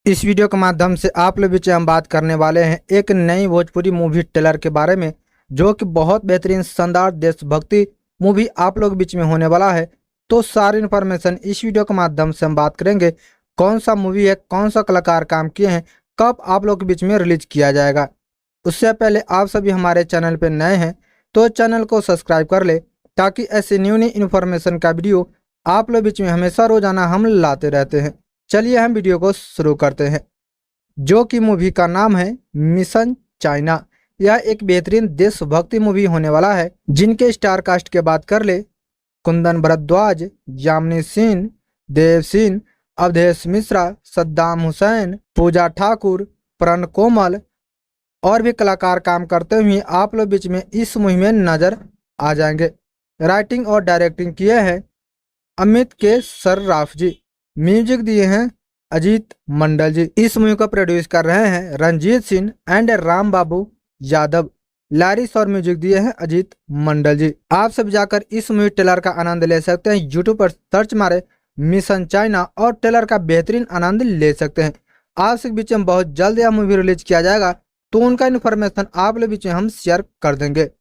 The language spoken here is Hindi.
इस वीडियो के माध्यम से आप लोग बीच में हम बात करने वाले हैं एक नई भोजपुरी मूवी ट्रेलर के बारे में, जो कि बहुत बेहतरीन शानदार देशभक्ति मूवी आप लोग बीच में होने वाला है। तो सारी इन्फॉर्मेशन इस वीडियो के माध्यम से हम बात करेंगे। कौन सा मूवी है, कौन सा कलाकार काम किए हैं, कब आप लोग के बीच में रिलीज किया जाएगा। उससे पहले आप सभी हमारे चैनल पर नए हैं तो चैनल को सब्सक्राइब कर ले, ताकि ऐसे न्यू इन्फॉर्मेशन का वीडियो आप लोग बीच में हमेशा रोजाना हम लाते रहते हैं। चलिए हम वीडियो को शुरू करते हैं, जो कि मूवी का नाम है मिशन चाइना। यह एक बेहतरीन देशभक्ति मूवी होने वाला है, जिनके स्टार कास्ट की बात कर ले कुंदन भरद्वाज, यामिनी सिंह, देव सिंह, अवधेश मिश्रा, सद्दाम हुसैन, पूजा ठाकुर, प्रण कोमल और भी कलाकार काम करते हुए आप लोग बीच में इस मूवी में नजर आ जाएंगे। राइटिंग और डायरेक्टिंग किए हैं अमित के सर्राफ जी। म्यूजिक दिए हैं अजीत मंडल जी। इस मूवी को प्रोड्यूस कर रहे हैं Ranjit Singh and Ram Babu Yadav. Lloris और म्यूजिक दिए हैं अजीत मंडल जी। आप सब जाकर इस मूवी ट्रेलर का आनंद ले सकते हैं। यूट्यूब पर सर्च मारे मिशन चाइना और ट्रेलर का बेहतरीन आनंद ले सकते हैं। आप सब बीच में बहुत जल्द यह मूवी रिलीज किया जाएगा, तो उनका इन्फॉर्मेशन आप लोग बीच में हम शेयर कर देंगे।